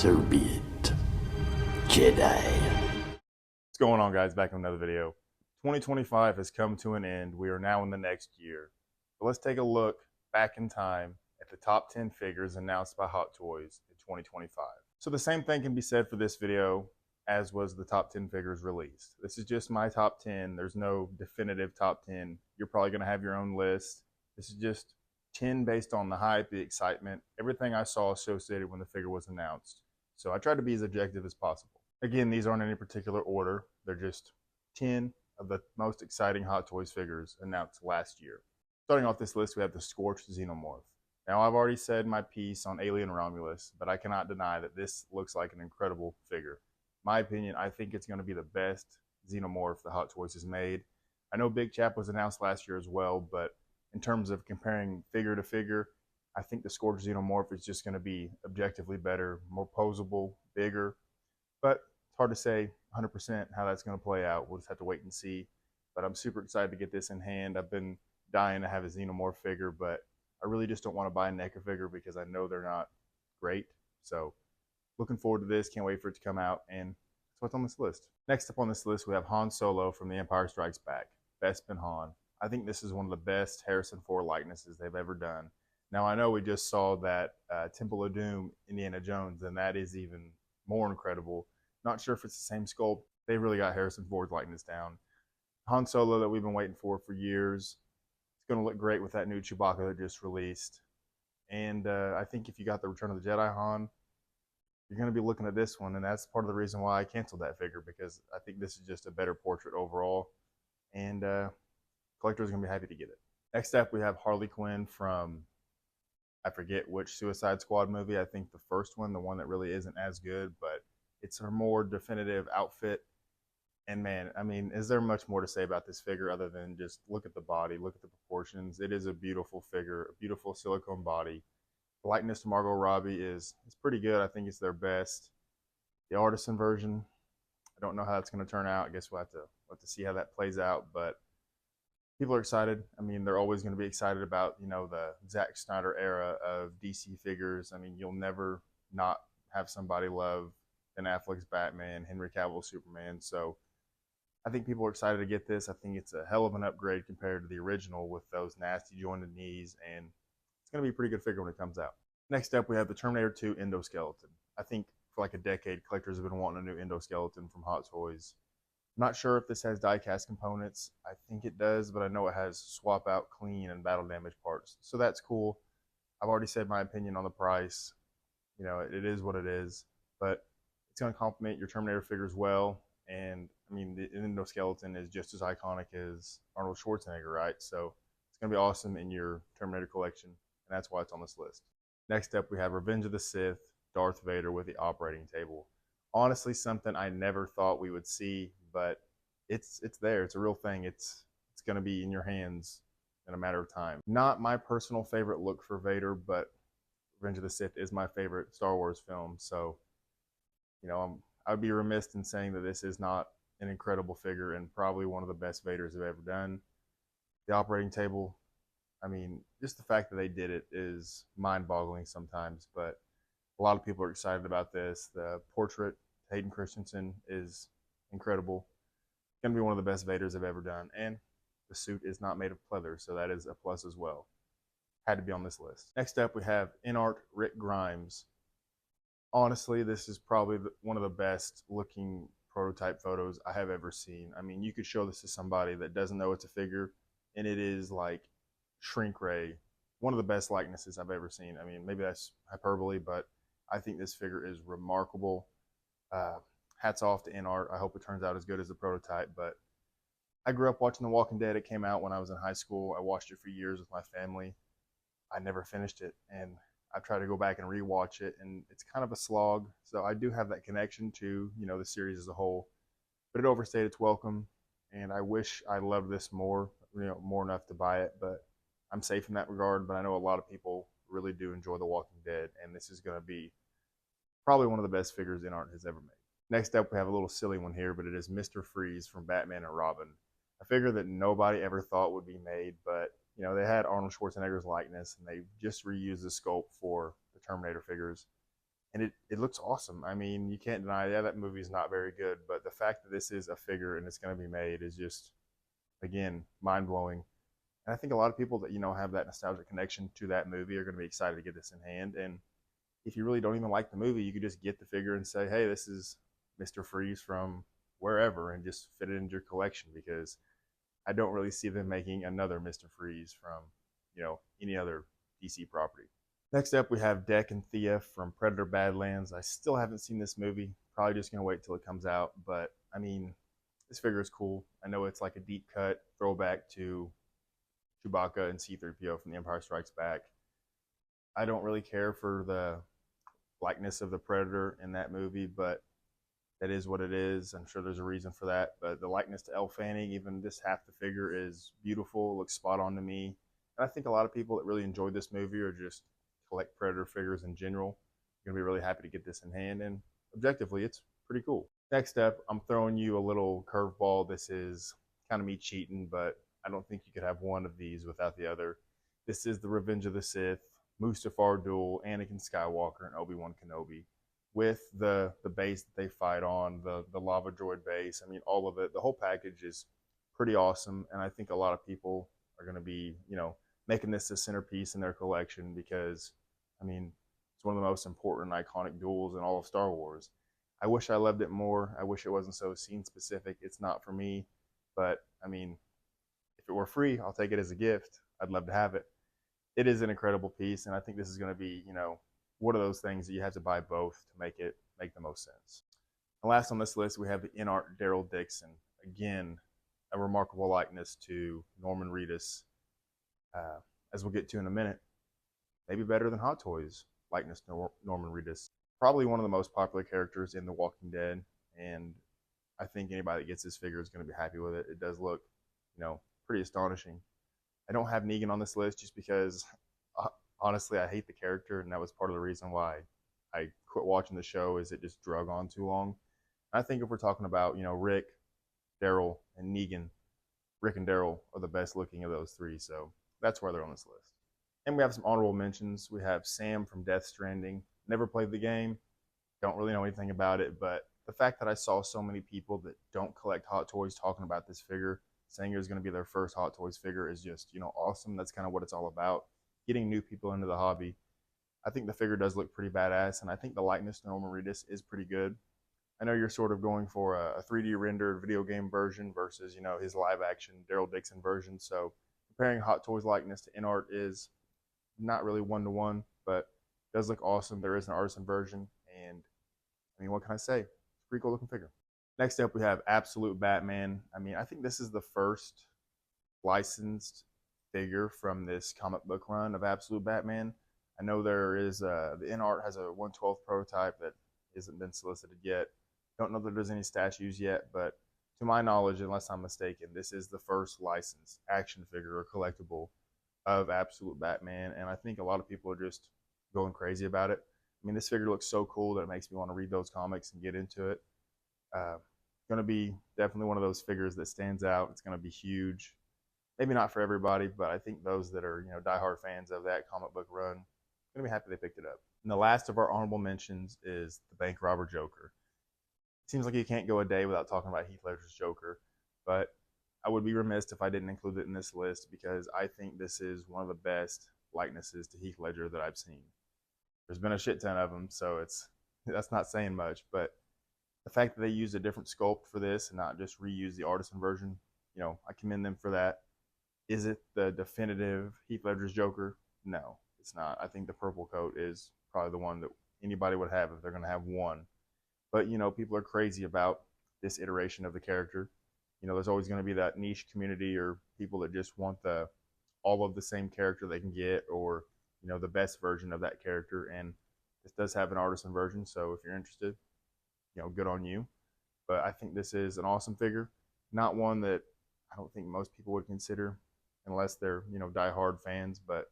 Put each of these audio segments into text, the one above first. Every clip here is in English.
So be it, Jedi. What's going on, guys? Back in another video. 2025 has come to an end. We are now in the next year. So let's take a look back in time at the top 10 figures announced by Hot Toys in 2025. So the same thing can be said for this video as was the top 10 figures released. This is just my top 10. There's no definitive top 10. You're probably going to have your own list. This is just 10 based on the hype, the excitement, everything I saw associated when the figure was announced. So I tried to be as objective as possible. Again, these aren't in any particular order. They're just 10 of the most exciting Hot Toys figures announced last year. Starting off this list, we have the Scorched Xenomorph. Now, I've already said my piece on Alien Romulus, but I cannot deny that this looks like an incredible figure. My opinion, I think it's going to be the best Xenomorph the Hot Toys has made. I know Big Chap was announced last year as well, but in terms of comparing figure to figure, I think the Scorched Xenomorph is just going to be objectively better, more posable, bigger. But it's hard to say 100% how that's going to play out. We'll just have to wait and see. But I'm super excited to get this in hand. I've been dying to have a Xenomorph figure, but I really just don't want to buy a NECA figure because I know they're not great. So looking forward to this. Can't wait for it to come out. And that's what's on this list. Next up on this list, we have Han Solo from The Empire Strikes Back. Bespin Han. I think this is one of the best Harrison Ford likenesses they've ever done. Now, I know we just saw that Temple of Doom, Indiana Jones, and that is even more incredible. Not sure if it's the same sculpt. They really got Harrison Ford's likeness down. Han Solo that we've been waiting for years. It's going to look great with that new Chewbacca that just released. And I think if you got the Return of the Jedi Han, you're going to be looking at this one. And that's part of the reason why I canceled that figure, because I think this is just a better portrait overall. And collectors are going to be happy to get it. Next up, we have Harley Quinn from, I forget which Suicide Squad movie. I think the first one, the one that really isn't as good, but it's her more definitive outfit. And man, I mean, is there much more to say about this figure other than just look at the body, look at the proportions? It is a beautiful figure, a beautiful silicone body. The likeness to Margot Robbie is pretty good. I think it's their best. The artisan version, I don't know how that's going to turn out. I guess we'll have to see how that plays out. But people are excited. I mean, they're always going to be excited about, the Zack Snyder era of DC figures. I mean, you'll never not have somebody love Ben Affleck's Batman, Henry Cavill's Superman. So I think people are excited to get this. I think it's a hell of an upgrade compared to the original with those nasty jointed knees, and it's going to be a pretty good figure when it comes out. Next up, we have the Terminator 2 Endoskeleton. I think for like a decade, collectors have been wanting a new Endoskeleton from Hot Toys. I'm not sure if this has die-cast components. I think it does, but I know it has swap out, clean, and battle damage parts. So that's cool. I've already said my opinion on the price. It is what it is, but it's going to complement your Terminator figures well. And I mean, the Endoskeleton is just as iconic as Arnold Schwarzenegger, right? So it's going to be awesome in your Terminator collection, and that's why it's on this list. Next up, we have Revenge of the Sith, Darth Vader with the operating table. Honestly, something I never thought we would see, but it's there. It's a real thing. It's going to be in your hands in a matter of time. Not my personal favorite look for Vader, but Revenge of the Sith is my favorite Star Wars film. So, I would be remiss in saying that this is not an incredible figure and probably one of the best Vaders I've ever done. The operating table, I mean, just the fact that they did it is mind-boggling sometimes, but a lot of people are excited about this. The portrait, Hayden Christensen, is incredible. It's going to be one of the best Vaders I've ever done, and the suit is not made of pleather, so that is a plus as well. Had to be on this list. Next up, we have InArt Rick Grimes. Honestly, this is probably one of the best looking prototype photos I have ever seen. I mean, you could show this to somebody that doesn't know it's a figure, and it is like shrink ray. One of the best likenesses I've ever seen. I mean, maybe that's hyperbole, but I think this figure is remarkable. Hats off to InArt. I hope it turns out as good as the prototype, but I grew up watching The Walking Dead. It came out when I was in high school. I watched it for years with my family. I never finished it, and I've tried to go back and rewatch it, and it's kind of a slog. So I do have that connection to, the series as a whole, but it overstayed its welcome, and I wish I loved this more, more enough to buy it, but I'm safe in that regard. But I know a lot of people really do enjoy The Walking Dead, and this is going to be probably one of the best figures InArt has ever made. Next up, we have a little silly one here, but it is Mr. Freeze from Batman and Robin. A figure that nobody ever thought would be made, but they had Arnold Schwarzenegger's likeness, and they just reused the sculpt for the Terminator figures. and it looks awesome. I mean, you can't deny, yeah, that movie is not very good, but the fact that this is a figure and it's going to be made is just, again, mind blowing. And I think a lot of people that have that nostalgic connection to that movie are going to be excited to get this in hand. And if you really don't even like the movie, you could just get the figure and say, hey, this is Mr. Freeze from wherever, and just fit it into your collection, because I don't really see them making another Mr. Freeze from any other DC property. Next up, we have Dek and Thea from Predator Badlands. I still haven't seen this movie. Probably just going to wait till it comes out. But, I mean, this figure is cool. I know it's like a deep cut throwback to Chewbacca and C-3PO from The Empire Strikes Back. I don't really care for the likeness of the Predator in that movie, but that is what it is. I'm sure there's a reason for that. But the likeness to Elle Fanning, even this half the figure, is beautiful. Looks spot on to me. And I think a lot of people that really enjoyed this movie or just collect Predator figures in general are going to be really happy to get this in hand. And objectively, it's pretty cool. Next up, I'm throwing you a little curveball. This is kind of me cheating, but I don't think you could have one of these without the other. This is the Revenge of the Sith, Mustafar duel, Anakin Skywalker and Obi-Wan Kenobi, with the base that they fight on, the lava droid base. I mean, all of it. The whole package is pretty awesome, and I think a lot of people are going to be, making this a centerpiece in their collection, because, I mean, it's one of the most important iconic duels in all of Star Wars. I wish I loved it more. I wish it wasn't so scene specific. It's not for me, but I mean, if it were free, I'll take it as a gift. I'd love to have it. It is an incredible piece, and I think this is going to be, one of those things that you have to buy both to make it make the most sense. And last on this list, we have the InArt Daryl Dixon. Again, a remarkable likeness to Norman Reedus, as we'll get to in a minute. Maybe better than Hot Toys likeness to Norman Reedus. Probably one of the most popular characters in The Walking Dead, and I think anybody that gets this figure is going to be happy with it. It does look, pretty astonishing. I don't have Negan on this list just because, honestly, I hate the character, and that was part of the reason why I quit watching the show, is it just drug on too long. And I think if we're talking about, Rick, Daryl, and Negan, Rick and Daryl are the best looking of those three, so that's why they're on this list. And we have some honorable mentions. We have Sam from Death Stranding. Never played the game, don't really know anything about it, but the fact that I saw so many people that don't collect Hot Toys talking about this figure, saying it was going to be their first Hot Toys figure, is just, awesome. That's kind of what it's all about, getting new people into the hobby. I think the figure does look pretty badass, and I think the likeness to Norman Reedus is pretty good. I know you're sort of going for a 3D rendered video game version versus, his live action Daryl Dixon version. So comparing Hot Toys likeness to InArt is not really one-to-one, but it does look awesome. There is an artisan version, and I mean, what can I say? It's a pretty cool looking figure. Next up, we have Absolute Batman. I mean, I think this is the first licensed figure from this comic book run of Absolute Batman. I know there is, the InArt has a 1/12 prototype that hasn't been solicited yet. Don't know that there's any statues yet, but to my knowledge, unless I'm mistaken, this is the first licensed action figure or collectible of Absolute Batman, and I think a lot of people are just going crazy about it. I mean, this figure looks so cool that it makes me want to read those comics and get into it. Going to be definitely one of those figures that stands out. It's going to be huge. Maybe not for everybody, but I think those that are, diehard fans of that comic book run, going to be happy they picked it up. And the last of our honorable mentions is the Bank Robber Joker. It seems like you can't go a day without talking about Heath Ledger's Joker, but I would be remiss if I didn't include it in this list, because I think this is one of the best likenesses to Heath Ledger that I've seen. There's been a shit ton of them, so that's not saying much, but the fact that they used a different sculpt for this and not just reuse the artisan version, I commend them for that. Is it the definitive Heath Ledger's Joker? No, it's not. I think the purple coat is probably the one that anybody would have if they're going to have one. But, people are crazy about this iteration of the character. There's always going to be that niche community or people that just want all of the same character they can get, or, the best version of that character. And this does have an artisan version, so if you're interested, good on you. But I think this is an awesome figure. Not one that I don't think most people would consider unless they're, diehard fans, but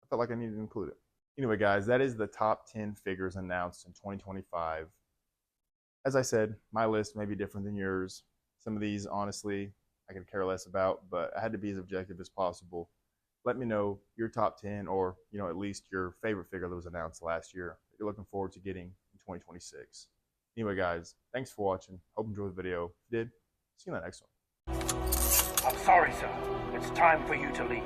I felt like I needed to include it. Anyway, guys, that is the top 10 figures announced in 2025. As I said, my list may be different than yours. Some of these, honestly, I could care less about, but I had to be as objective as possible. let me know your top 10 or, at least your favorite figure that was announced last year that you're looking forward to getting in 2026. Anyway, guys, thanks for watching. Hope you enjoyed the video. If you did, see you in the next one. I'm sorry, sir. It's time for you to leave.